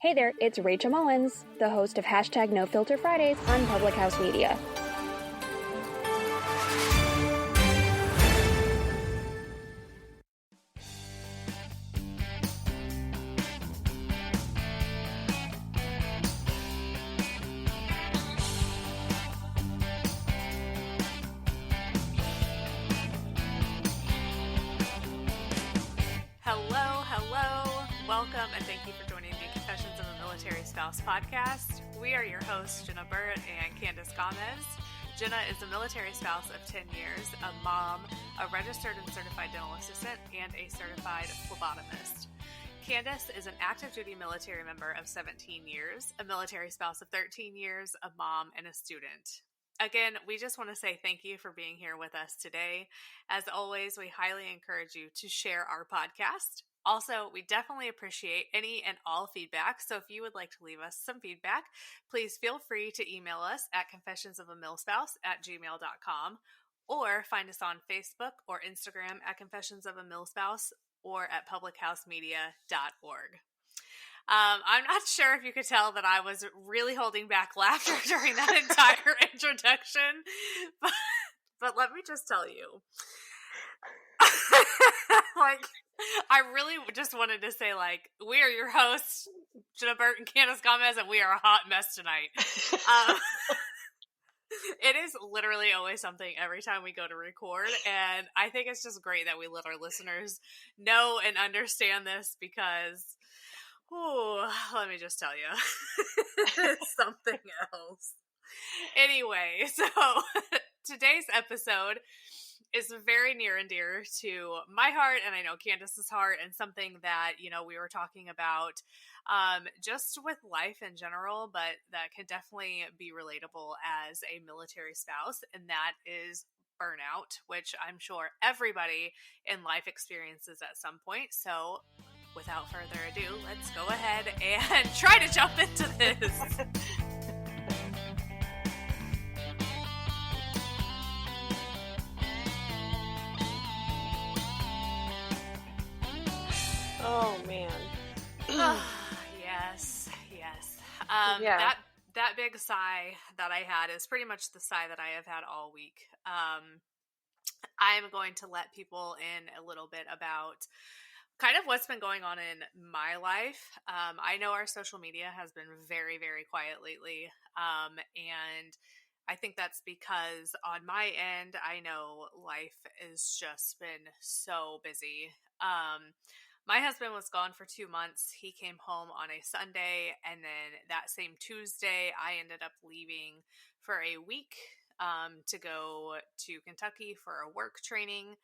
Hey there, it's Rachel Mullins, the host of Hashtag No Filter Fridays on Public House Media. Welcome and thank you for joining the Confessions of a Military Spouse podcast. We are your hosts, Jenna and Candace Gomez. Jenna is a military spouse of 10 years, a mom, a registered and certified dental assistant, and a certified phlebotomist. Candace is an active duty military member of 17 years, a military spouse of 13 years, a mom, and a student. Again, we just want to say thank you for being here with us today. As always, we highly encourage you to share our podcast. Also, we definitely appreciate any and all feedback, so if you would like to leave us some feedback, please feel free to email us at confessionsofamilspouse@gmail.com or find us on Facebook or Instagram at confessionsofamilspouse or at publichousemedia.org. I'm not sure if you could tell that I was really holding back laughter during that entire introduction, but let me just tell you. I really just wanted to say, we are your hosts, Jenna and Candace Gomez, and we are a hot mess tonight. It is literally always something every time we go to record, and I think it's just great that we let our listeners know and understand this because, let me just tell you, it's something else. Anyway, so today's episode is very near and dear to my heart, and I know Candace's heart, and something that, we were talking about just with life in general, but that can definitely be relatable as a military spouse, and that is burnout, which I'm sure everybody in life experiences at some point. So without further ado, let's go ahead and try to jump into this. Oh, man. Yes. Yeah. That big sigh that I had is pretty much the sigh that I have had all week. I'm going to let people in a little bit about kind of what's been going on in my life. I know our social media has been very, very quiet lately, and I think that's because on my end, I know life has just been so busy. My husband was gone for 2 months. He came home on a Sunday, and then that same Tuesday, I ended up leaving for a week to go to Kentucky for a work training.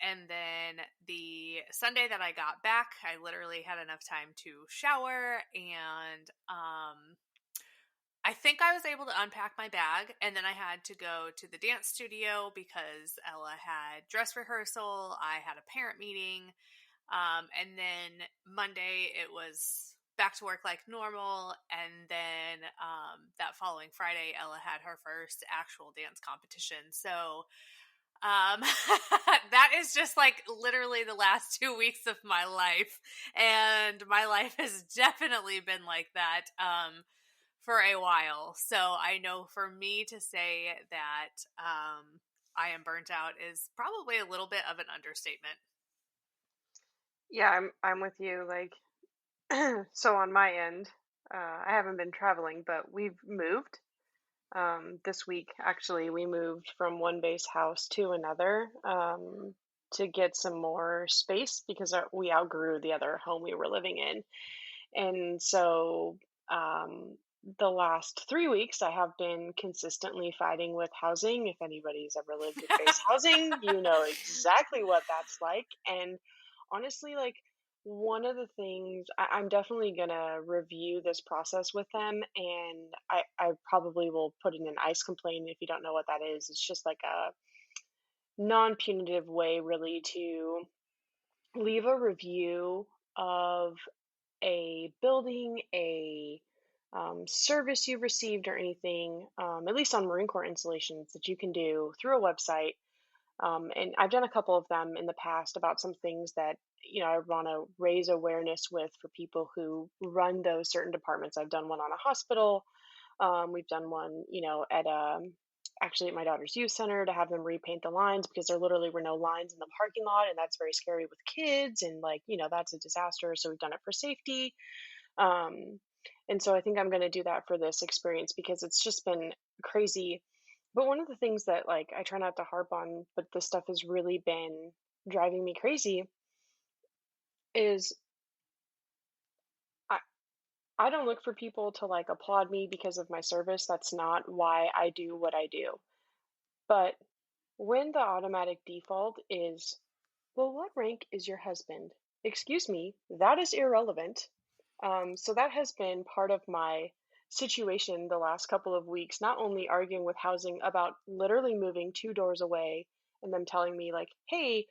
And then the Sunday that I got back, I literally had enough time to shower, and I think I was able to unpack my bag, and then I had to go to the dance studio because Ella had dress rehearsal. I had a parent meeting. And then Monday it was back to work like normal. And then, that following Friday, Ella had her first actual dance competition. So, that is just literally the last 2 weeks of my life. And my life has definitely been like that, for a while. So I know for me to say that, I am burnt out is probably a little bit of an understatement. Yeah, I'm with you. So on my end, I haven't been traveling, but we've moved. This week, actually, we moved from one base house to another to get some more space because we outgrew the other home we were living in. And so the last 3 weeks, I have been consistently fighting with housing. If anybody's ever lived in base housing, you know exactly what that's like. And honestly, one of the things I'm definitely gonna review this process with them, and I probably will put in an ICE complaint. If you don't know what that is, it's just like a non-punitive way really to leave a review of a building, a service you received, or anything, at least on Marine Corps installations, that you can do through a website. And I've done a couple of them in the past about some things that I want to raise awareness with for people who run those certain departments. I've done one on a hospital. We've done one, at actually at my daughter's youth center to have them repaint the lines because there literally were no lines in the parking lot, and that's very scary with kids, and like, that's a disaster. So we've done it for safety. Um, and so I think I'm going to do that for this experience because it's just been crazy. But one of the things that like I try not to harp on, but this stuff has really been driving me crazy is I, I don't look for people to like applaud me because of my service. That's not why I do what I do. But when the automatic default is, well, what rank is your husband? Excuse me, that is irrelevant. So that has been part of my situation the last couple of weeks, not only arguing with housing about literally moving 2 doors away and them telling me, like, hey,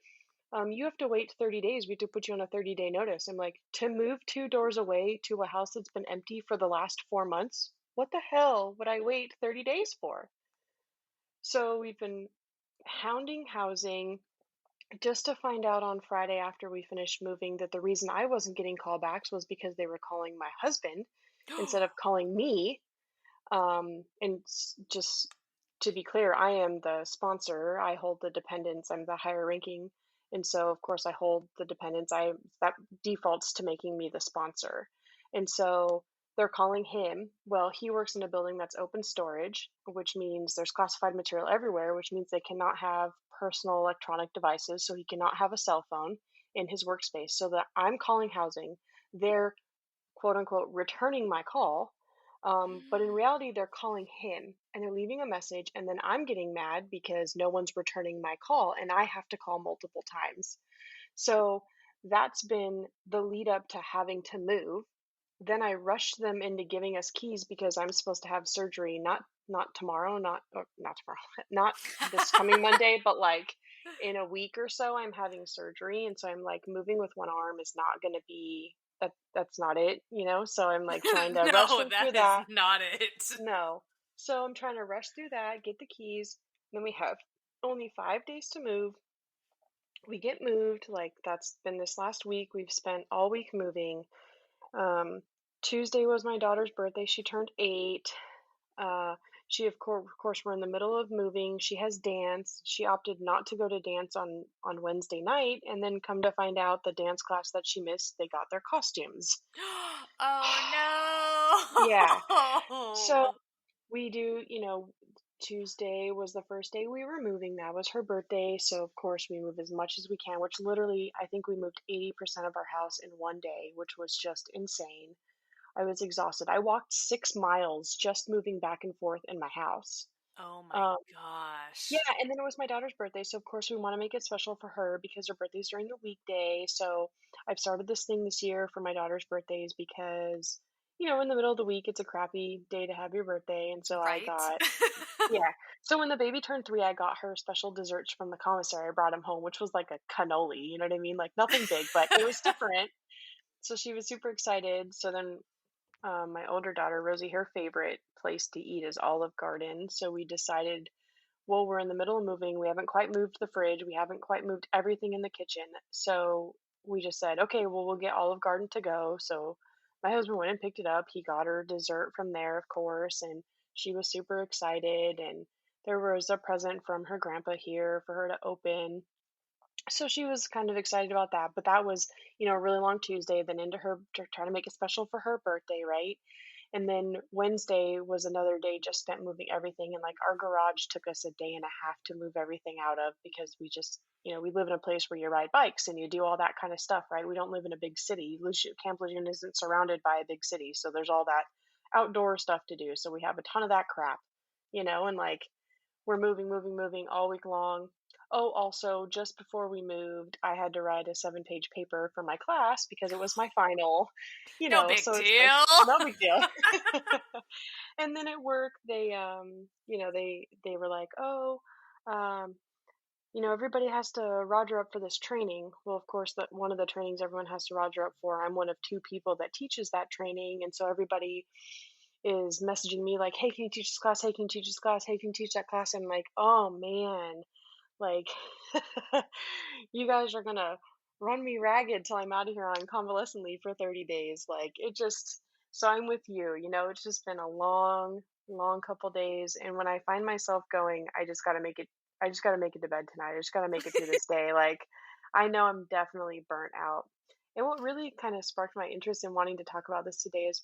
you have to wait 30 days. We have to put you on a 30-day notice. I'm like, to move 2 doors away to a house that's been empty for the last 4 months? What the hell would I wait 30 days for? So we've been hounding housing just to find out on Friday after we finished moving that the reason I wasn't getting callbacks was because they were calling my husband instead of calling me. Just to be clear, I am the sponsor. I hold the dependents. I'm the higher ranking. And so, of course, I hold the dependents. That defaults to making me the sponsor. And so they're calling him. Well, he works in a building that's open storage, which means there's classified material everywhere, which means they cannot have personal electronic devices. So he cannot have a cell phone in his workspace. So that I'm calling housing. They're quote unquote returning my call. But in reality, they're calling him and they're leaving a message. And then I'm getting mad because no one's returning my call and I have to call multiple times. So that's been the lead up to having to move. Then I rushed them into giving us keys because I'm supposed to have surgery not tomorrow, not tomorrow, not this coming Monday, but like in a week or so I'm having surgery, and so I'm like moving with one arm is not going to be that's not it. So I'm like trying to rush No, them through that is that. not it. No. So I'm trying to rush through that, get the keys. Then we have only 5 days to move. We get moved, like that's been this last week. We've spent all week moving. Um, Tuesday was my daughter's birthday. She turned 8. She of course we're in the middle of moving. She has dance. She opted not to go to dance on Wednesday night, and then come to find out the dance class that she missed, they got their costumes. Yeah. So Oh we do, Tuesday was the first day we were moving. That was her birthday. So, of course, we move as much as we can, which literally, I think we moved 80% of our house in one day, which was just insane. I was exhausted. I walked 6 miles just moving back and forth in my house. no. Oh my Um, yeah, gosh. and then it was my daughter's birthday, so of course we want to make it special for her because her birthday's during the weekday. So I've started this thing this year for my daughter's birthdays because, in the middle of the week it's a crappy day to have your birthday, and so I Right? got yeah. So when the baby turned 3, I got her special desserts from the commissary. I brought him home, which was like a cannoli, you know what I mean? Like nothing big, but it was different. So she was super excited. So then my older daughter, Rosie, her favorite place to eat is Olive Garden. So we decided, well, we're in the middle of moving. We haven't quite moved the fridge. We haven't quite moved everything in the kitchen. So we just said, okay, well, we'll get Olive Garden to go. So my husband went and picked it up. He got her dessert from there, of course, and she was super excited. And there was a present from her grandpa here for her to open. So she was kind of excited about that. But that was, a really long Tuesday, then into her trying to make it special for her birthday, right? And then Wednesday was another day just spent moving everything. And like our garage took us a day and a half to move everything out of because we just, we live in a place where you ride bikes and you do all that kind of stuff, right? We don't live in a big city. Camp Lejeune isn't surrounded by a big city. So there's all that outdoor stuff to do. So we have a ton of that crap, and like we're moving, moving, moving all week long. Oh, also, just before we moved, I had to write a 7-page paper for my class because it was my final, No big so it's like, deal. no big deal. And then at work, they were like, oh, um, everybody has to Roger up for this training. Well, of course, that one of the trainings everyone has to Roger up for. I'm one of 2 people that teaches that training, and so everybody is messaging me like, hey, can you teach this class? Hey, can you teach this class? Hey, can you teach that class? I'm like, oh man, like, you guys are gonna run me ragged till I'm out of here on convalescent leave for 30 days. Like it just, so I'm with you, it's just been a long, long couple days. And when I find myself going, I just got to make it to bed tonight. I just got to make it through this day. Like I know I'm definitely burnt out. And what really kind of sparked my interest in wanting to talk about this today is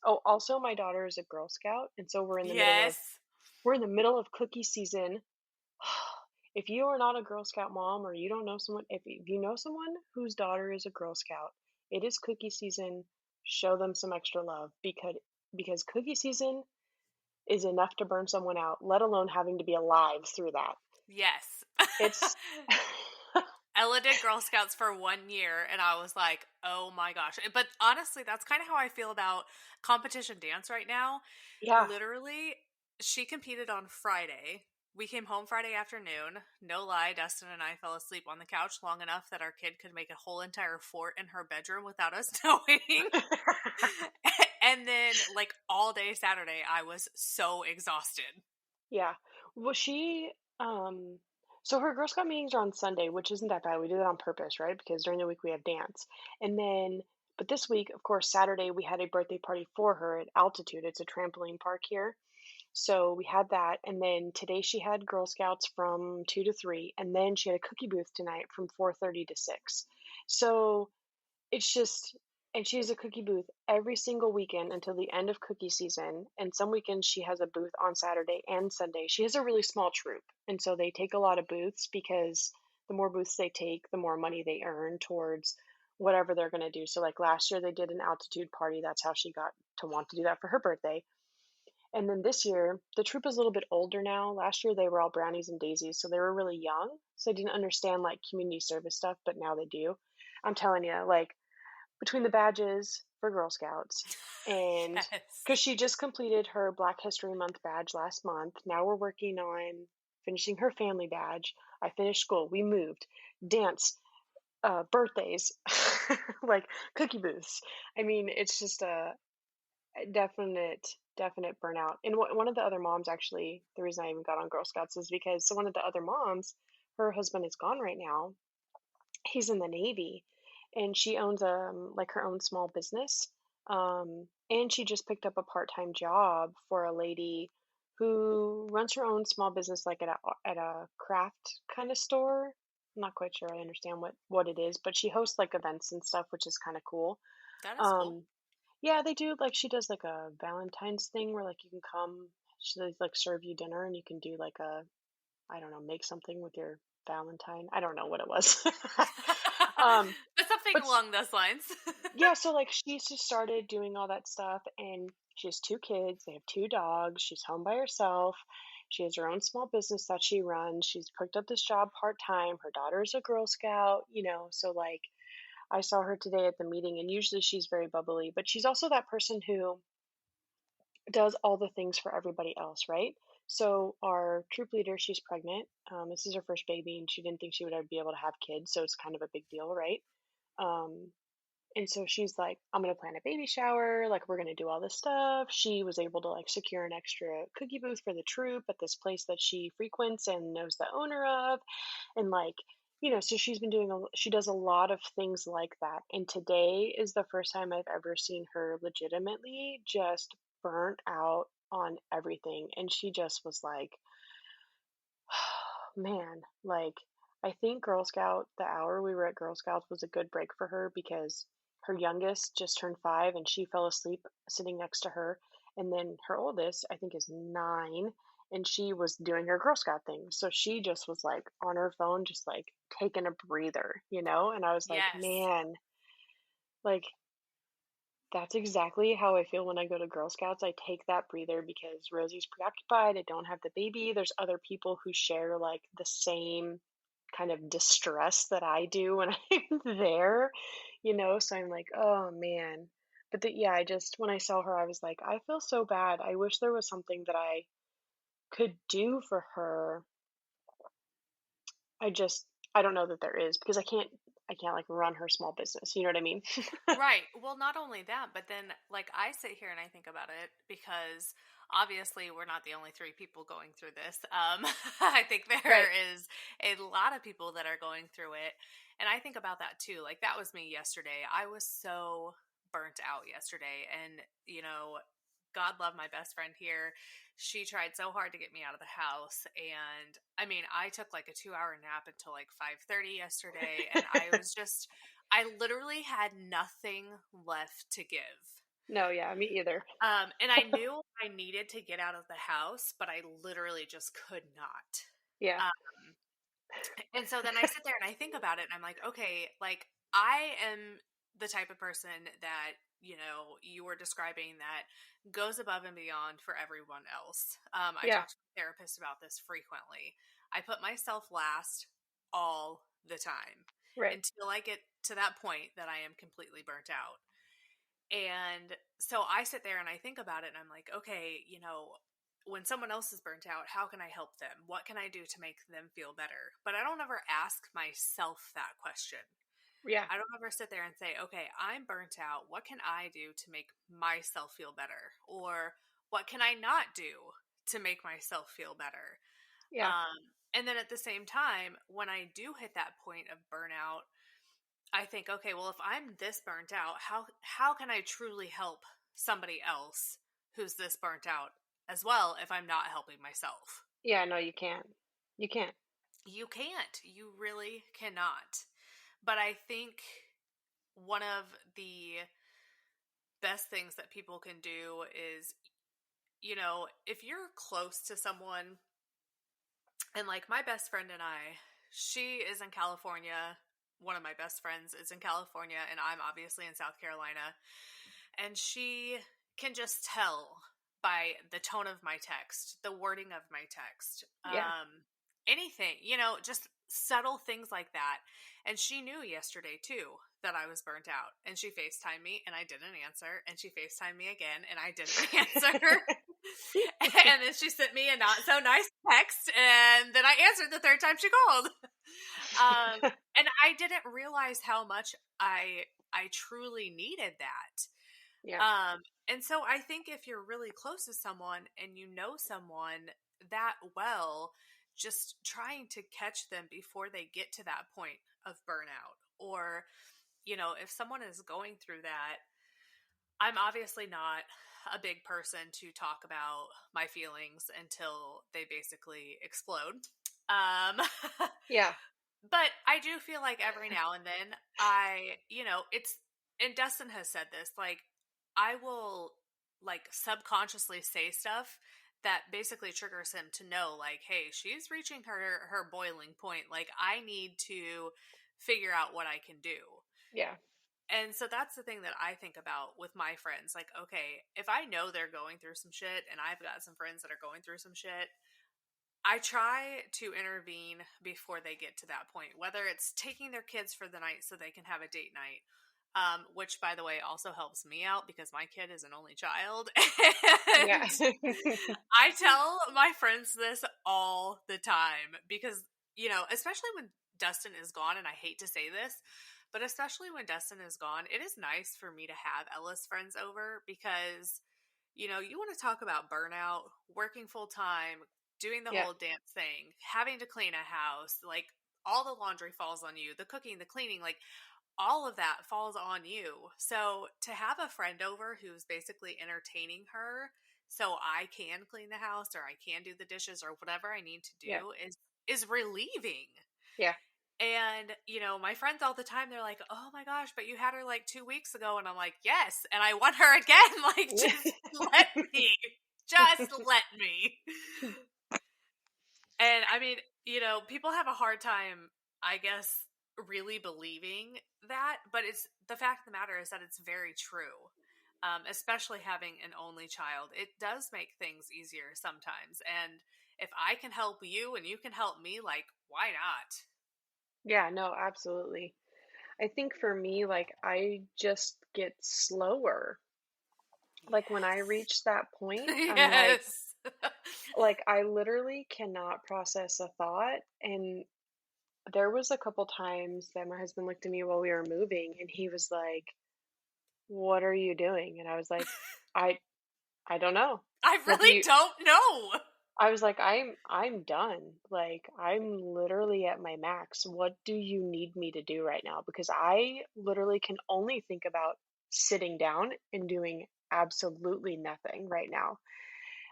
oh, also my daughter is a Girl Scout. And so Yes. we're in the middle of cookie season. If you are not a Girl Scout mom or you don't know someone, if you know someone whose daughter is a Girl Scout, it is cookie season. Show them some extra love because cookie season is enough to burn someone out, let alone having to be alive through that. Yes. It's Ella did Girl Scouts for 1 year, and I was like, oh my gosh. But honestly, that's kind of how I feel about competition dance right now. yeah. Literally, she competed on Friday. We came home Friday afternoon. No lie, Dustin and I fell asleep on the couch long enough that our kid could make a whole entire fort in her bedroom without us knowing. And then, like, all day Saturday, I was so exhausted. Yeah. Well, so her Girl Scout meetings are on Sunday, which isn't that bad. We do that on purpose, right? Because during the week we have dance. And then, but this week, of course, Saturday, we had a birthday party for her at Altitude. It's a trampoline park here. So we had that. And then today she had Girl Scouts from 2 to 3. And then she had a cookie booth tonight from 4:30 to 6. So it's just, and she has a cookie booth every single weekend until the end of cookie season. And some weekends she has a booth on Saturday and Sunday. She has a really small troop. And so they take a lot of booths because the more booths they take, the more money they earn towards whatever they're going to do. So, like last year, they did an altitude party. That's how she got to want to do that for her birthday. And then this year, the troop is a little bit older now. Last year, they were all brownies and daisies. So they were really young. So they didn't understand like community service stuff, but now they do. I'm telling you, like, between the badges for Girl Scouts and Yes. because she just completed her Black History Month badge last month. Now we're working on finishing her family badge. I finished school. We moved. Dance, birthdays, like cookie booths. I mean, it's just a definite, definite burnout. And one of the other moms, actually, the reason I even got on Girl Scouts is because so one of the other moms, her husband is gone right now. He's in the Navy, and she owns like her own small business. And she just picked up a part-time job for a lady who runs her own small business, like at a craft kind of store. I'm not quite sure I understand what it is, but she hosts like events and stuff, which is kind of cool. That is cool. Um, yeah, they do, like she does like a Valentine's thing where like you can come, she does like serve you dinner and you can do like I don't know, make something with your Valentine. I don't know what it was. um, But something but along those lines. yeah, so like she's just started doing all that stuff, and she has 2 kids. They have 2 dogs. She's home by herself. She has her own small business that she runs. She's picked up this job part time. Her daughter's a Girl Scout, so like I saw her today at the meeting, and usually she's very bubbly, but she's also that person who does all the things for everybody else, right? So our troop leader, she's pregnant. This is her first baby, and she didn't think she would ever be able to have kids, so it's kind of a big deal, right? Um, and so she's like, I'm gonna plan a baby shower, like we're gonna do all this stuff. She was able to like secure an extra cookie booth for the troop at this place that she frequents and knows the owner of, and like, so she's been she does a lot of things like that. And today is the first time I've ever seen her legitimately just burnt out on everything. And she just was like, man, like I think the hour we were at Girl Scouts was a good break for her because her youngest just turned 5 and she fell asleep sitting next to her. And then her oldest, I think, is 9, and she was doing her Girl Scout thing. So she just was like on her phone, just like taking a breather. And I was like, Yes. man, like that's exactly how I feel when I go to Girl Scouts. I take that breather because Rosie's preoccupied. I don't have the baby. There's other people who share like the same kind of distress that I do when I'm there. So I'm like, oh man. But yeah, when I saw her, I was like, I feel so bad. I wish there was something that I could do for her. I just, I don't know that there is because I can't like run her small business. You know what I mean? Right. Well, not only that, but then like I sit here and I think about it because obviously we're not the only 3 people going through this. I think there Right. is a lot of people that are going through it. And I think about that too. Like, that was me yesterday. I was so burnt out yesterday. And, God love my best friend here. She tried so hard to get me out of the house. And I mean, I took like a 2-hour nap until like 5:30 yesterday. And I literally had nothing left to give. No, yeah, me either. And I knew I needed to get out of the house, but I literally just could not. Yeah. Um, and so then I sit there and I think about it and I'm like, okay, like I am the type of person that, you were describing that goes above and beyond for everyone else. I Yeah. talk to my therapist about this frequently. I put myself last all the time Right. until I get to that point that I am completely burnt out. And so I sit there and I think about it and I'm like, okay, when someone else is burnt out, how can I help them? What can I do to make them feel better? But I don't ever ask myself that question. Yeah. I don't ever sit there and say, okay, I'm burnt out. What can I do to make myself feel better? Or what can I not do to make myself feel better? Yeah. And then at the same time, when I do hit that point of burnout, I think, okay, well, if I'm this burnt out, how can I truly help somebody else who's this burnt out as well if I'm not helping myself? Yeah, no, you can't. You can't. You can't. You really cannot. But I think one of the best things that people can do is, if you're close to someone, and like my best friend and I, she is in California. One of my best friends is in California, and I'm obviously in South Carolina. And she can just tell by the tone of my text, the wording of my text, Yeah. anything, just subtle things like that. And she knew yesterday too that I was burnt out. And she FaceTimed me and I didn't answer. And she FaceTimed me again and I didn't answer. And then she sent me a not so nice text. And then I answered the third time she called. And I didn't realize how much I truly needed that. Yeah. And so I think if you're really close to someone and you know someone that well, just trying to catch them before they get to that point of burnout. Or, if someone is going through that, I'm obviously not a big person to talk about my feelings until they basically explode. Yeah. But I do feel like every now and then and Dustin has said this, like, I will like subconsciously say stuff that basically triggers him to know, like, hey, she's reaching her boiling point. Like, I need to figure out what I can do. Yeah. And so that's the thing that I think about with my friends. Like, okay, if I know they're going through some shit and I've got some friends that are going through some shit, I try to intervene before they get to that point, whether it's taking their kids for the night so they can have a date night, which, by the way, also helps me out because my kid is an only child. Yeah. I tell my friends this all the time because, especially when Dustin is gone, and I hate to say this, but especially when Dustin is gone, it is nice for me to have Ella's friends over because, you want to talk about burnout, working full time, doing the Yeah. whole dance thing, having to clean a house, like all the laundry falls on you, the cooking, the cleaning, like all of that falls on you. So to have a friend over who's basically entertaining her so I can clean the house or I can do the dishes or whatever I need to Yeah. do is relieving. Yeah. And, my friends all the time, they're like, oh my gosh, but you had her like 2 weeks ago. And I'm like, yes. And I want her again. Like, just let me. Just let me. And I mean, people have a hard time, I guess, really believing that. But it's the fact of the matter is that it's very true. Especially having an only child. It does make things easier sometimes. And if I can help you and you can help me, like, why not? Yeah, no, absolutely. I think for me, like, I just get slower. Like, when I reach that point, I'm Yes. like, I literally cannot process a thought. And there was a couple times that my husband looked at me while we were moving and he was like, "What are you doing?" And I was like, I don't know. I Have really you don't know. I was like, I'm done. Like, I'm literally at my max. What do you need me to do right now? Because I literally can only think about sitting down and doing absolutely nothing right now.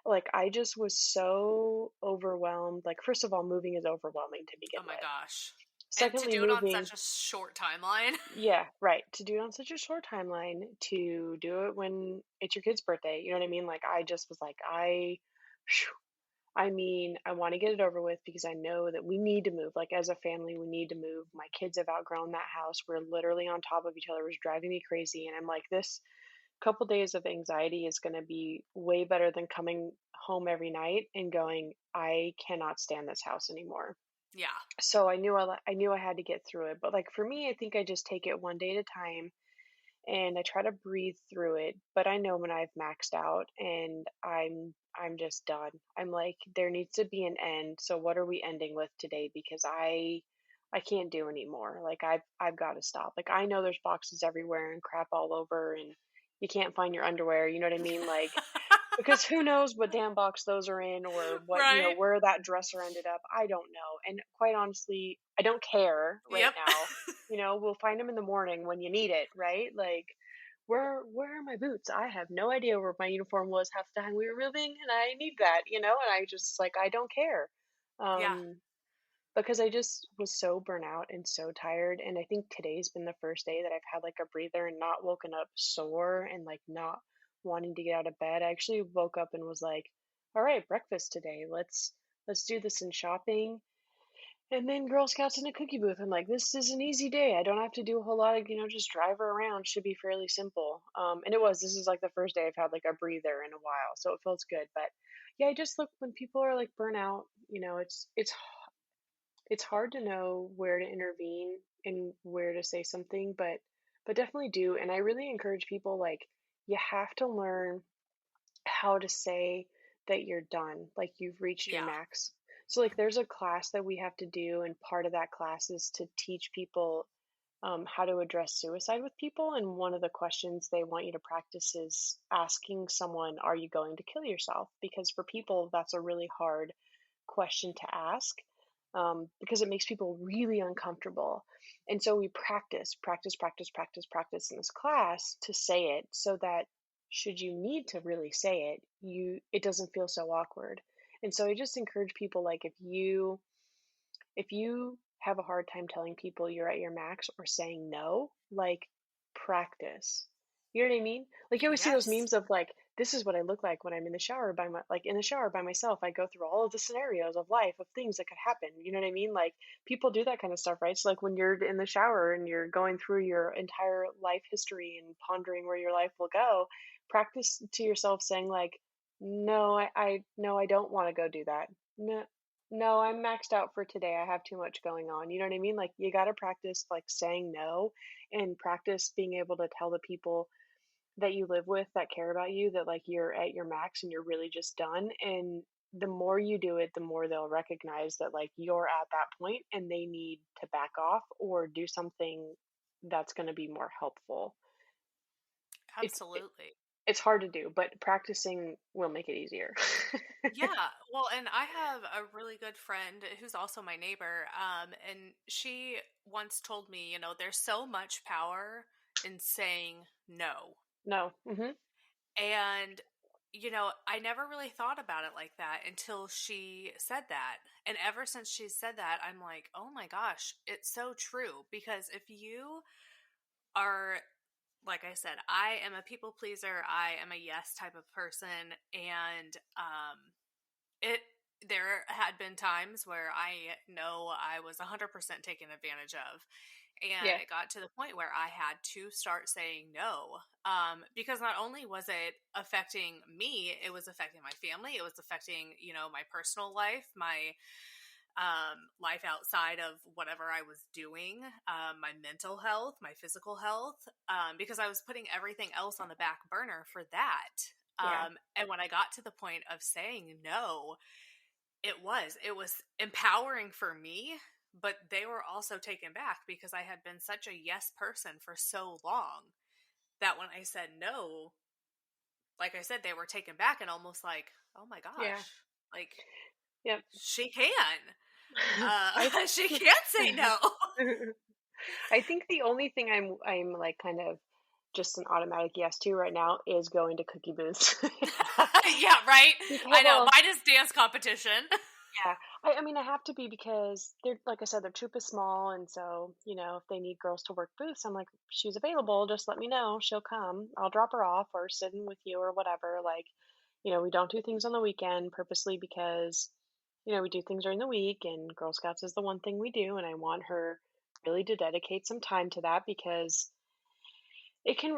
Like, I just was so overwhelmed. Like, first of all, moving is overwhelming to begin Oh my with. gosh. And to Secondly, do it on moving, such a short timeline. yeah, right. To do it on such a short timeline, to do it when it's your kid's birthday, you know what I mean? Like, I just was like, I mean, I want to get it over with because I know that we need to move. Like, as a family, we need to move. My kids have outgrown that house. We're literally on top of each other. It was driving me crazy. And I'm like, this couple days of anxiety is going to be way better than coming home every night and going, I cannot stand this house anymore. Yeah. So I knew I had to get through it. But like for me, I think I just take it one day at a time and I try to breathe through it, but I know when I've maxed out and I'm just done. I'm like there needs to be an end. So what are we ending with today because I can't do anymore. Like I've got to stop. Like I know there's boxes everywhere and crap all over and you can't find your underwear, you know what I mean? Like because who knows what damn box those are in or what, Right. where that dresser ended up. I don't know. And quite honestly, I don't care right Yep. now. We'll find them in the morning when you need it, right? Like, where are my boots? I have no idea where my uniform was half the time we were moving, and I need that, and I just like I don't care. Yeah. Um, because I just was so burnt out and so tired. And I think today's been the first day that I've had like a breather and not woken up sore and like not wanting to get out of bed. I actually woke up and was like, all right, breakfast today. Let's do this in shopping. And then Girl Scouts in a cookie booth. I'm like, this is an easy day. I don't have to do a whole lot of, just drive her around. Should be fairly simple. And it was. This is like the first day I've had like a breather in a while, so it feels good. But yeah, I just look when people are like burnt out. It's hard to know where to intervene and where to say something, but definitely do. And I really encourage people like you have to learn how to say that you're done, like you've reached your Yeah. max. So like there's a class that we have to do, and part of that class is to teach people how to address suicide with people. And one of the questions they want you to practice is asking someone, "Are you going to kill yourself?" Because for people, that's a really hard question to ask because it makes people really uncomfortable. And so we practice in this class to say it so that should you need to really say it, it doesn't feel so awkward. And so I just encourage people like if you have a hard time telling people you're at your max or saying no, like practice. You know what I mean? Like you always see those Yes. memes of like, this is what I look like when I'm in the shower in the shower by myself. I go through all of the scenarios of life of things that could happen. You know what I mean? Like people do that kind of stuff, right? So like when you're in the shower and you're going through your entire life history and pondering where your life will go, practice to yourself saying like, no, no, I don't want to go do that. No, no, I'm maxed out for today. I have too much going on. You know what I mean? Like you got to practice like saying no and practice being able to tell the people that you live with that care about you that like you're at your max and you're really just done. And the more you do it, the more they'll recognize that like you're at that point and they need to back off or do something that's going to be more helpful. It's Absolutely. it's hard to do, but practicing will make it easier. Yeah, well, and I have a really good friend who's also my neighbor, and she once told me, there's so much power in saying no. No. Mhm. And, I never really thought about it like that until she said that. And ever since she said that, I'm like, oh my gosh, it's so true. Because if you are, like I said, I am a people pleaser, I am a yes type of person, and it there had been times where I know I was 100% taken advantage of, and Yeah. it got to the point where I had to start saying no, because not only was it affecting me, it was affecting my family, it was affecting my personal life, my life outside of whatever I was doing, my mental health, my physical health, because I was putting everything else on the back burner for that. Yeah. And when I got to the point of saying no, it was empowering for me, but they were also taken back because I had been such a yes person for so long that when I said no, like I said, they were taken back and almost like, oh my Yeah. gosh, Like, Yep. she can. I She can't say no. I think the only thing I'm like kind of just an automatic yes to right now is going to cookie booths. Yeah, right? Because I know. well, Mine is dance competition. yeah, I mean I have to be because they're like I said, their troop is small, and so if they need girls to work booths, I'm like she's available. Just let me know, she'll come. I'll drop her off or sit in with you or whatever. Like, we don't do things on the weekend purposely because we do things during the week, and Girl Scouts is the one thing we do, and I want her really to dedicate some time to that because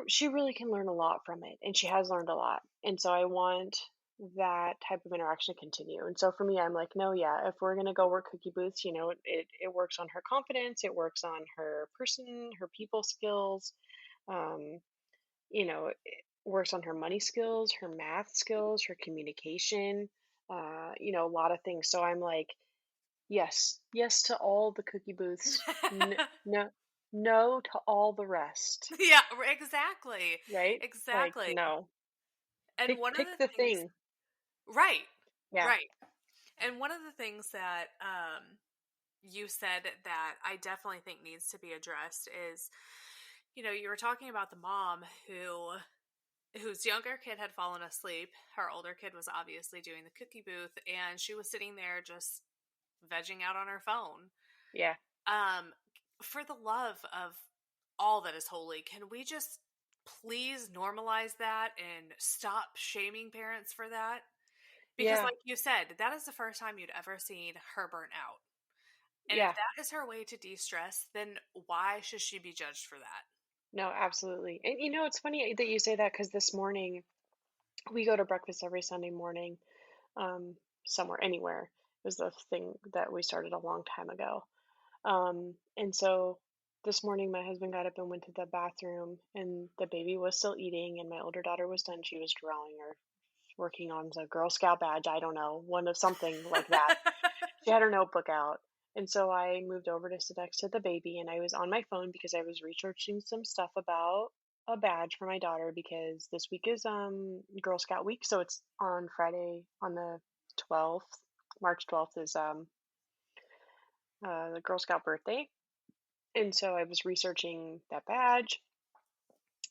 she really can learn a lot from it, and she has learned a lot, and so I want that type of interaction to continue. And so for me, I'm like, no, yeah, if we're going to go work cookie booths, it works on her confidence, it works on her people skills, um it works on her money skills, her math skills, her communication, a lot of things. So I'm like, yes, yes to all the cookie booths. No, no to all the rest. Yeah, exactly. Right? Like, Exactly. no. And one of Pick the the things, thing. right, Yeah. right. And one of the things that you said that I definitely think needs to be addressed is, you were talking about the mom whose younger kid had fallen asleep. Her older kid was obviously doing the cookie booth, and she was sitting there just vegging out on her phone. Yeah. Um, for the love of all that is holy, can we just please normalize that and stop shaming parents for that? Because, Yeah. like you said, that is the first time you'd ever seen her burn out. And if Yeah. that is her way to de-stress, then why should she be judged for that? No, absolutely. And it's funny that you say that because this morning we go to breakfast every Sunday morning, somewhere, anywhere. It was the thing that we started a long time ago. And so this morning, my husband got up and went to the bathroom, and the baby was still eating, and my older daughter was done. She was drawing or working on the Girl Scout badge. I don't know, one of something like that. She had her notebook out. And so I moved over to sit next to the baby, and I was on my phone because I was researching some stuff about a badge for my daughter because this week is Girl Scout week, so it's on Friday on the 12th. March 12th is the Girl Scout birthday. And so I was researching that badge,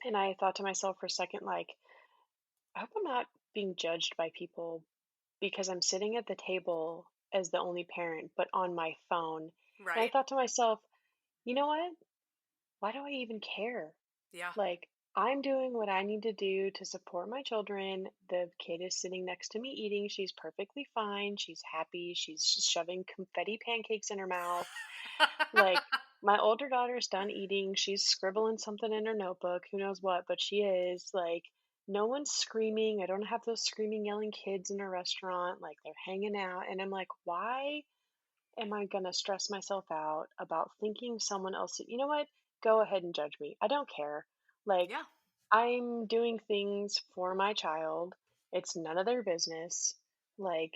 and I thought to myself for a second, like, I hope I'm not being judged by people because I'm sitting at the table as the only parent, but on my phone. And I Right? thought to myself, you know what? Why do I even care? Yeah. Like, I'm doing what I need to do to support my children. The kid is sitting next to me eating. She's perfectly fine. She's happy. She's shoving confetti pancakes in her mouth. Like, my older daughter's done eating. She's scribbling something in her notebook. Who knows what, but she is. Like, no one's screaming. I don't have those screaming, yelling kids in a restaurant. Like, they're hanging out. And I'm like, why am I going to stress myself out about thinking someone else? You know what? Go ahead and judge me. I don't care. Like, Yeah. I'm doing things for my child. It's none of their business. Like,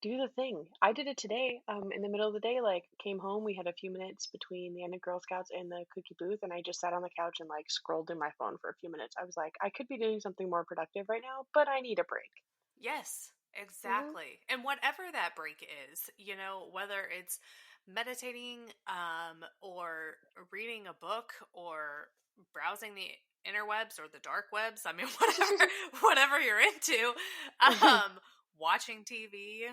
do the thing. I did it today. In the middle of the day, like, came home. We had a few minutes between the end of Girl Scouts and the cookie booth, and I just sat on the couch and like scrolled through my phone for a few minutes. I was like, I could be doing something more productive right now, but I need a break. Yes, Hmm. exactly. And whatever that break is, whether it's meditating, or reading a book, or browsing the interwebs or the dark webs, I mean, whatever you're into, watching TV,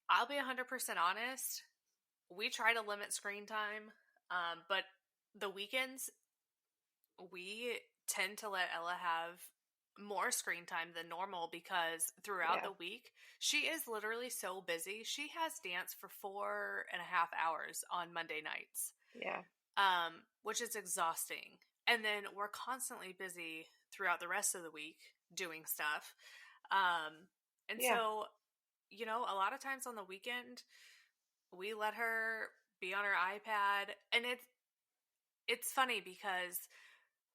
I'll be 100% honest. We try to limit screen time, but the weekends, we tend to let Ella have more screen time than normal because throughout Yeah, the week, she is literally so busy. She has dance for 4.5 hours on Monday nights, yeah, which is exhausting. And then we're constantly busy throughout the rest of the week doing stuff. And yeah, so, a lot of times on the weekend, we let her be on her iPad, and it's funny because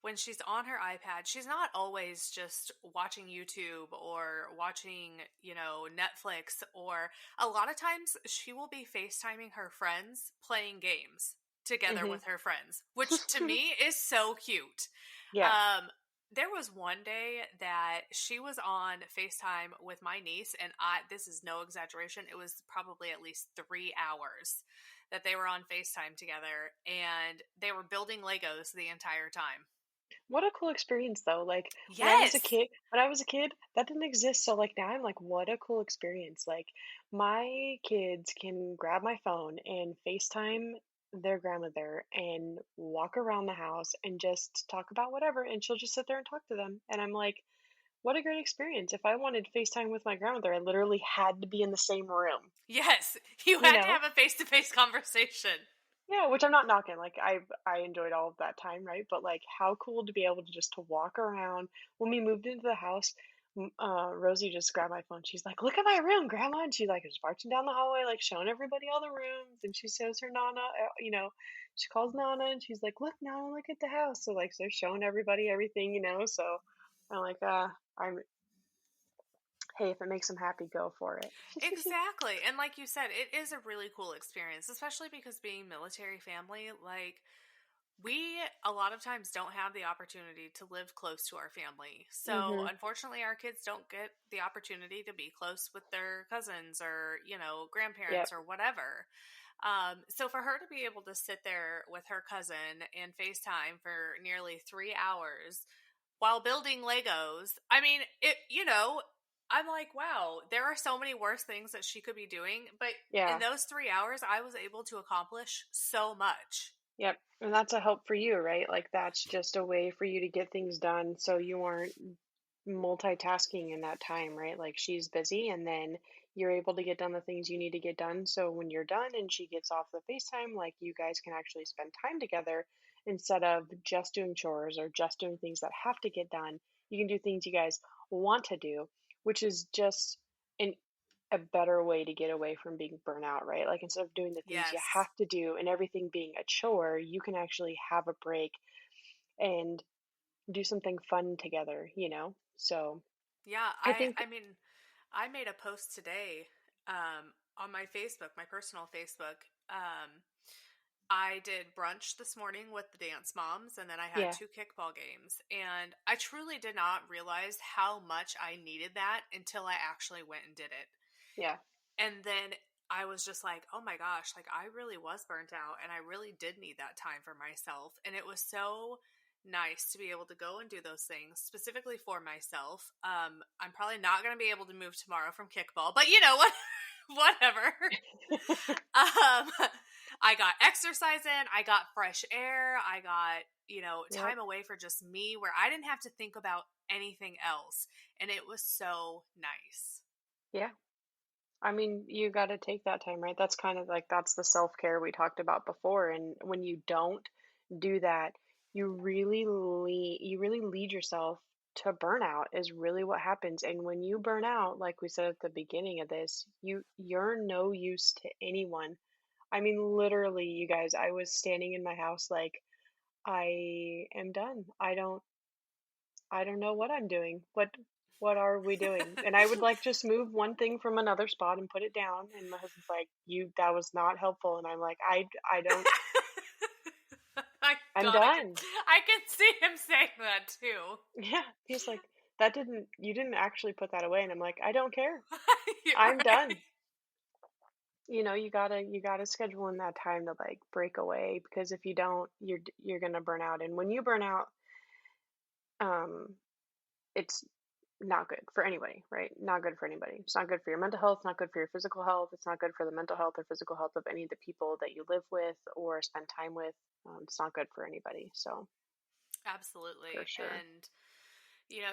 when she's on her iPad, she's not always just watching YouTube or watching, Netflix, or a lot of times she will be FaceTiming her friends playing games together hmm with her friends, which to me is so cute. yeah, Um, there was one day that she was on FaceTime with my niece, and this is no exaggeration, it was probably at least 3 hours that they were on FaceTime together, and they were building Legos the entire time. What a cool experience though. Like Yes. when I was a kid, that didn't exist. So like now I'm like, what a cool experience. Like my kids can grab my phone and FaceTime their grandmother and walk around the house and just talk about whatever, and she'll just sit there and talk to them. And I'm like, what a great experience. If I wanted FaceTime with my grandmother, I literally had to be in the same room, Yes. You you had to know? have a face-to-face conversation. Yeah, which I'm not knocking. Like I enjoyed all of that time, right? But like how cool to be able to just to walk around. When we moved into the house, Rosie just grabbed my phone. She's like, "Look at my room, Grandma!" And she like was marching down the hallway, like showing everybody all the rooms. And she shows her Nana, she calls Nana, and she's like, "Look, Nana, look at the house." So like they're showing everybody everything. So I'm like, I'm hey, if it makes them happy, go for it. Exactly. And like you said, it is a really cool experience, especially because being military family, like we a lot of times don't have the opportunity to live close to our family. So Mhm. unfortunately our kids don't get the opportunity to be close with their cousins or, Yep. grandparents or whatever. So for her to be able to sit there with her cousin and FaceTime for nearly 3 hours while building Legos, I mean, I'm like, wow, there are so many worse things that she could be doing. But in Yeah. those 3 hours, I was able to accomplish so much. Yep. And that's a help for you, right? Like that's just a way for you to get things done so you aren't multitasking in that time, right? Like she's busy and then you're able to get done the things you need to get done. So when you're done and she gets off the FaceTime, like you guys can actually spend time together instead of just doing chores or just doing things that have to get done. You can do things you guys want to do, which is just an a better way to get away from being burnout, right? Like instead of doing the things you Yes. have to do and everything being a chore, you can actually have a break and do something fun together. So Yeah, I I think, I mean, I made a post today on my Facebook, my personal Facebook. I did brunch this morning with the dance moms, and then I had yeah, 2 kickball games. And I truly did not realize how much I needed that until I actually went and did it. yeah, And then I was just like, oh my gosh, like I really was burnt out and I really did need that time for myself. And it was so nice to be able to go and do those things specifically for myself. I'm probably not going to be able to move tomorrow from kickball, but you know what? Whatever. um, I got exercise in, I got fresh air, I got, yep, time away for just me where I didn't have to think about anything else. And it was so nice. yeah. I mean, you got to take that time, right? That's kind of like that's the self-care we talked about before. And when you don't do that, you really lead yourself to burnout is really what happens. And when you burn out, like we said at the beginning of this, you're no use to anyone. I mean, literally, you guys, I was standing in my house like I am done. I don't know what I'm doing. What are we doing? And I would like just move one thing from another spot and put it down. And my husband's like, "You, that was not helpful." And I'm like, I don't. I I'm God, done. I can see him saying that too. Yeah. He's like, you didn't actually put that away. And I'm like, I don't care. You're I'm right. done. You gotta schedule in that time to like break away because if you don't, you're gonna burn out. And when you burn out, um, it's not good for anybody, right? Not good for anybody. It's not good for your mental health, not good for your physical health. It's not good for the mental health or physical health of any of the people that you live with or spend time with. It's not good for anybody. So, for Absolutely. sure. And,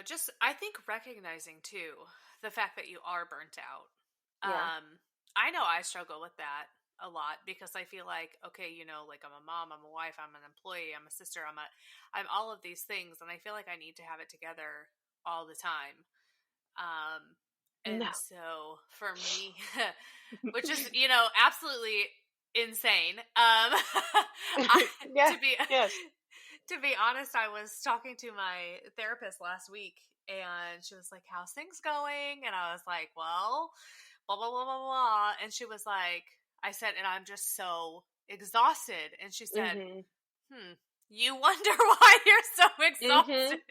just I think recognizing too the fact that you are burnt out. Yeah. I know I struggle with that a lot because I feel like, okay, like I'm a mom, I'm a wife, I'm an employee, I'm a sister, I'm all of these things. And I feel like I need to have it together all the time. Um, No. and so for me, which is, absolutely insane. Yeah. To be Yes. to be honest, I was talking to my therapist last week and she was like, how's things going? And I was like, well, blah, blah, blah, blah, blah. And she was like, I said, and I'm just so exhausted. And she said, Mhm. you wonder why you're so Mhm. exhausted.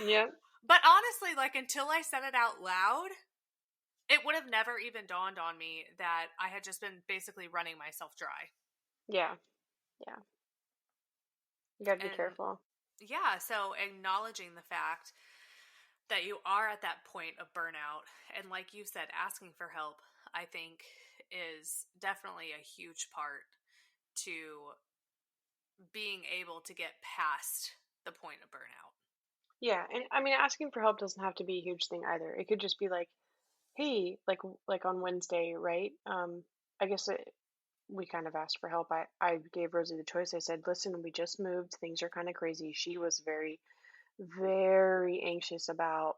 Yep. But honestly, like, until I said it out loud, it would have never even dawned on me that I had just been basically running myself dry. Yeah. Yeah. You got to be And careful. yeah, so acknowledging the fact that you are at that point of burnout, and like you said, asking for help, I think is definitely a huge part to being able to get past the point of burnout. Yeah, and I mean, asking for help doesn't have to be a huge thing either. It could just be like, hey, like on Wednesday, right? I guess we kind of asked for help. I gave Rosie the choice. I said, listen, we just moved. Things are kind of crazy. She was very, very anxious about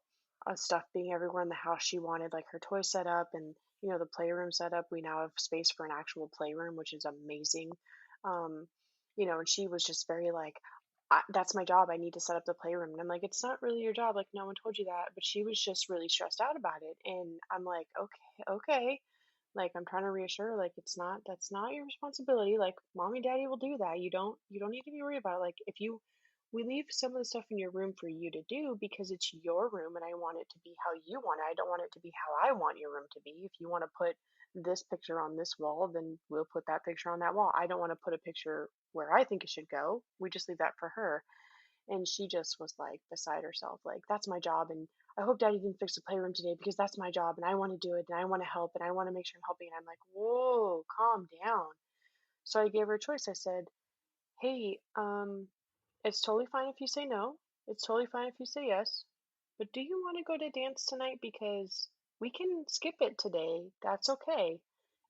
stuff being everywhere in the house. She wanted like her toy set up and the playroom set up. We now have space for an actual playroom, which is amazing. Um, and she was just very like, that's my job. I need to set up the playroom. And I'm like, it's not really your job. Like, no one told you that. But she was just really stressed out about it. And I'm like, okay. Like, I'm trying to reassure her, like, that's not your responsibility. Like, mommy, daddy will do that. You don't need to be worried about it. Like, we leave some of the stuff in your room for you to do because it's your room and I want it to be how you want it. I don't want it to be how I want your room to be. If you want to put this picture on this wall, then we'll put that picture on that wall. I don't want to put a picture where I think it should go. We just leave that for her. And she just was like beside herself, like, that's my job. And I hope daddy didn't fix the playroom today because that's my job and I want to do it and I want to help and I want to make sure I'm helping. And I'm like, whoa, calm down. So I gave her a choice. I said, hey, it's totally fine if you say no. It's totally fine if you say yes. But do you want to go to dance tonight? Because we can skip it today. That's okay.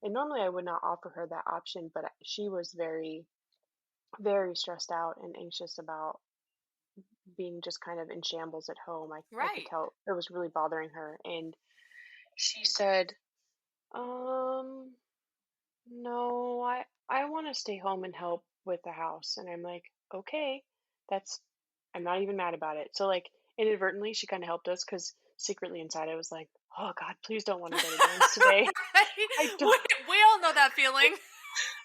And normally I would not offer her that option, but she was very, very stressed out and anxious about being just kind of in shambles at home. I could Right. tell it was really bothering her. And she said, um, no, I want to stay home and help with the house. And I'm like, okay, that's, I'm not even mad about it. So like inadvertently, she kind of helped us because secretly inside I was like, oh God, please don't want to go to dance today. Right? I we, don't. we all know that feeling.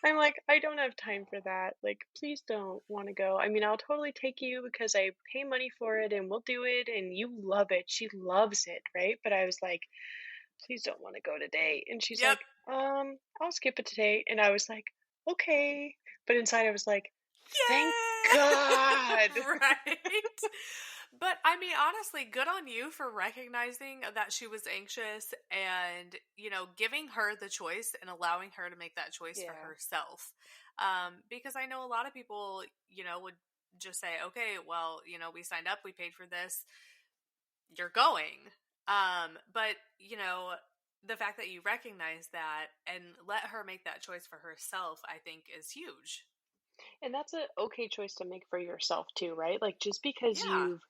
I'm like, I don't have time for that. Like, please don't want to go. I mean, I'll totally take you because I pay money for it and we'll do it and you love it. She loves it, right? But I was like, please don't want to go today. And she's Yep. like, I'll skip it today. And I was like, okay. But inside I was like, thank God. Yeah. Right. But I mean, honestly, good on you for recognizing that she was anxious and, giving her the choice and allowing her to make that choice for Yeah. herself. Because I know a lot of people, would just say, okay, well, we signed up, we paid for this, you're going. But, the fact that you recognize that and let her make that choice for herself, I think is huge. And that's a okay choice to make for yourself too, right? Like just because Yeah. you've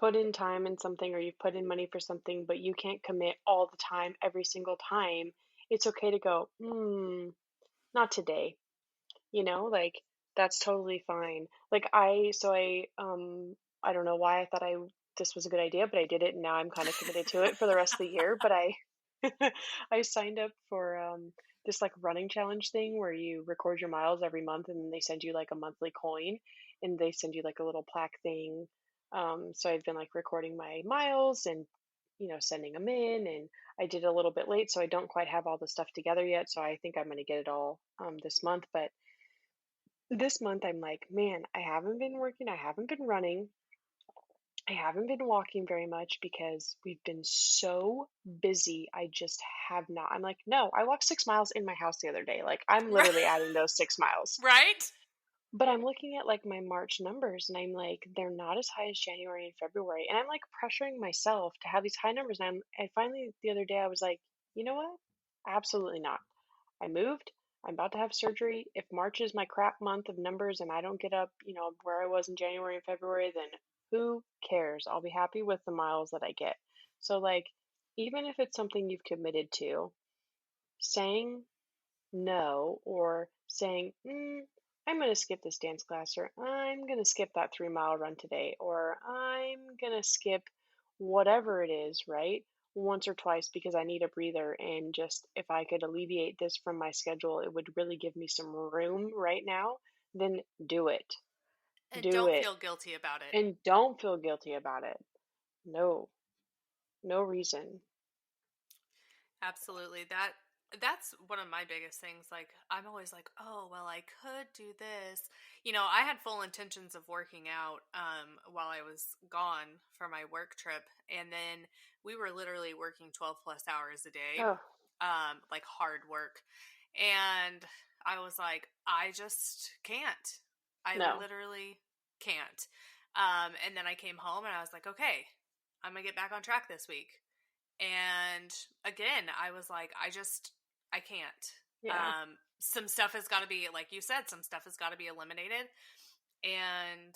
put in time in something or you've put in money for something, but you can't commit all the time, every single time, it's okay to go, not today. Like that's totally fine. Like I don't know why I thought this was a good idea, but I did it and now I'm kind of committed to it for the rest of the year. But I I signed up for this like running challenge thing where you record your miles every month and then they send you like a monthly coin and they send you like a little plaque thing. So I've been like recording my miles and sending them in, and I did a little bit late so I don't quite have all the stuff together yet, so I think I'm going to get it all this month. But this month I'm like, man, I haven't been working, I haven't been running, I haven't been walking very much because we've been so busy. I just have not. I'm like, no, I walked 6 miles in my house the other day. Like, I'm Right. literally adding those 6 miles. Right? But I'm looking at like my March numbers and I'm like, they're not as high as January and February. And I'm like pressuring myself to have these high numbers. And finally the other day I was like, you know what? Absolutely not. I moved. I'm about to have surgery. If March is my crap month of numbers and I don't get up, where I was in January and February, then who cares? I'll be happy with the miles that I get. So, like, even if it's something you've committed to, saying no or saying, I'm going to skip this dance class, or I'm going to skip that 3 mile run today, or I'm going to skip whatever it is, right? Once or twice because I need a breather. And just if I could alleviate this from my schedule, it would really give me some room right now, then do it. And Do don't it. feel guilty about it. And don't feel guilty about it. No, no reason. Absolutely. That's one of my biggest things. Like I'm always like, "Oh, well, I could do this." I had full intentions of working out while I was gone for my work trip, and then we were literally working 12 plus hours a day. Oh, Like hard work. And I was like, I just can't. I no. literally can't. And then I came home and I was like, okay, I'm going to get back on track this week. And again, I was like, I can't. Yeah. Some stuff has got to be, like you said, some stuff has got to be eliminated. And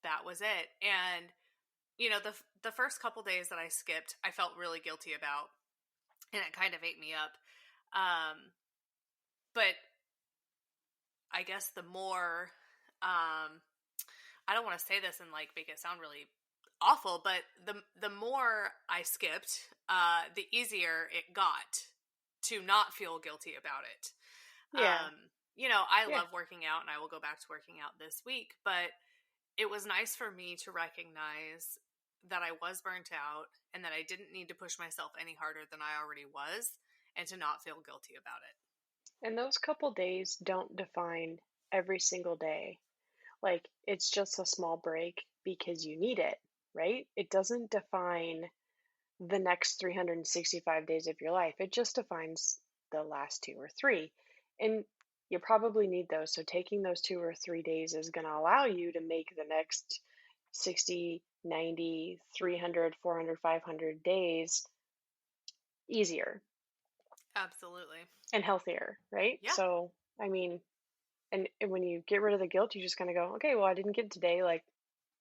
that was it. And, the first couple days that I skipped, I felt really guilty about. And it kind of ate me up. But I guess the more, I don't want to say this and like make it sound really awful, but the more I skipped, the easier it got to not feel guilty about it. Yeah. I Yeah. love working out and I will go back to working out this week, but it was nice for me to recognize that I was burnt out and that I didn't need to push myself any harder than I already was and to not feel guilty about it. And those couple days don't define every single day. Like, it's just a small break because you need it, right? It doesn't define the next 365 days of your life. It just defines the last two or three. And you probably need those. So taking those 2 or 3 days is going to allow you to make the next 60, 90, 300, 400, 500 days easier Absolutely. and healthier, right? Yeah. So, I mean, and when you get rid of the guilt, you just kind of go, okay, well, I didn't get it today. Like,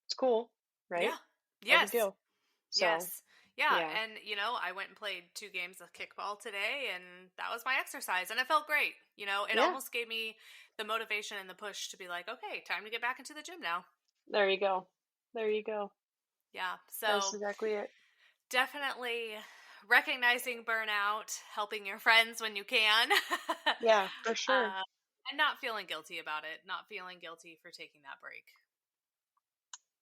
it's cool, right? Yeah. No big Yes. deal. So, Yes. Yeah. yeah, And, I went and played 2 games of kickball today, and that was my exercise, and it felt great. It yeah, almost gave me the motivation and the push to be like, okay, time to get back into the gym now. there you go. There you go. Yeah. That's So exactly it. definitely recognizing burnout, helping your friends when you can, Yeah, for sure. uh, and not feeling guilty about it, not feeling guilty for taking that break.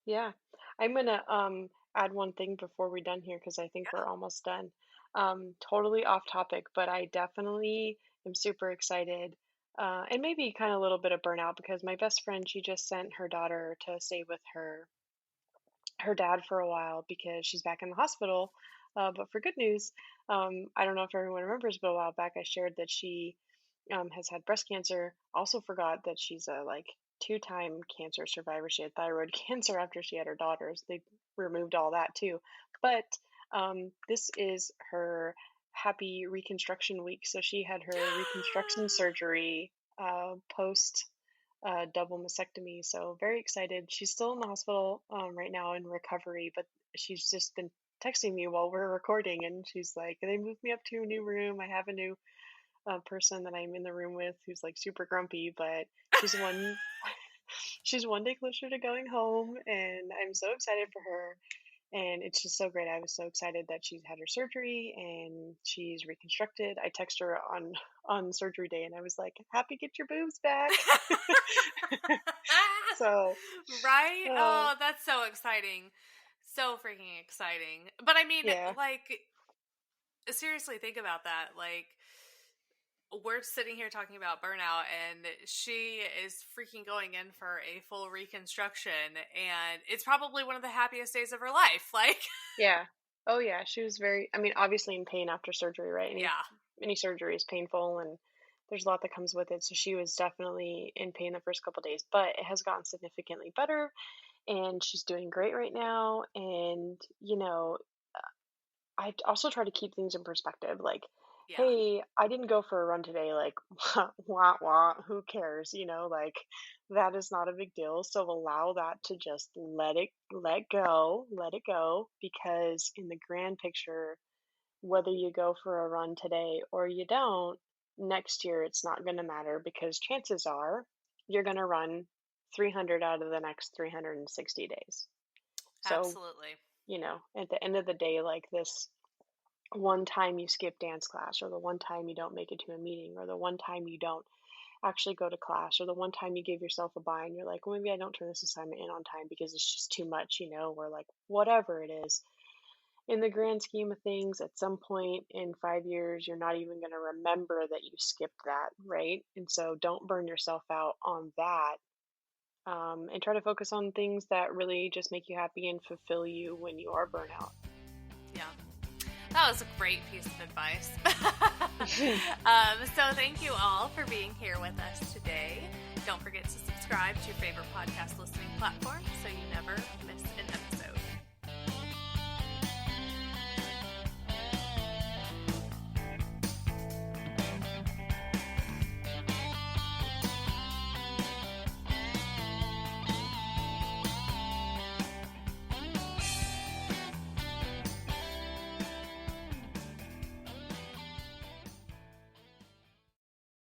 Yeah. I'm gonna add one thing before we're done here because I think we're Yeah. almost done. Totally off topic, but I definitely am super excited. And maybe kind of a little bit of burnout because my best friend, she just sent her daughter to stay with her dad for a while because she's back in the hospital. But for good news, I don't know if everyone remembers, but a while back I shared that she has had breast cancer. Also forgot that she's a like two-time cancer survivor. She had thyroid cancer after she had her daughters. They removed all that too. But this is her happy reconstruction week. So she had her reconstruction surgery post double mastectomy. So very excited. She's still in the hospital right now in recovery, but she's just been texting me while we're recording, and she's like, "They moved me up to a new room. I have a new person that I'm in the room with who's like super grumpy, but she's one she's one day closer to going home, and I'm so excited for her." And it's just so great. I was so excited that she's had her surgery and she's reconstructed. I texted her on surgery day, and I was like, "Happy get your boobs back." So, Right? uh, Oh, that's so exciting. So freaking exciting. But I mean, yeah, like, seriously, think about that. Like, we're sitting here talking about burnout, and she is freaking going in for a full reconstruction, and it's probably one of the happiest days of her life. Like, yeah. Oh yeah, she was very, I mean, obviously in pain after surgery, right? yeah, Any surgery is painful and there's a lot that comes with it. So she was definitely in pain the first couple days, but it has gotten significantly better and she's doing great right now. And, I also try to keep things in perspective. Like, yeah, hey, I didn't go for a run today. Like, wah, wah, who cares? Like that is not a big deal. So allow that to just let it go. Because in the grand picture, whether you go for a run today or you don't, next year it's not going to matter because chances are you're going to run 300 out of the next 360 days. So, absolutely. at the end of the day, like this one time you skip dance class, or the one time you don't make it to a meeting, or the one time you don't actually go to class, or the one time you give yourself a buy and you're like, well, maybe I don't turn this assignment in on time because it's just too much, or like whatever it is. in the grand scheme of things, at some point in 5 years, you're not even going to remember that you skipped that, right? And so don't burn yourself out on that. And try to focus on things that really just make you happy and fulfill you when you are burnout. Yeah. That was a great piece of advice. So thank you all for being here with us today. Don't forget to subscribe to your favorite podcast listening platform so you never miss an episode.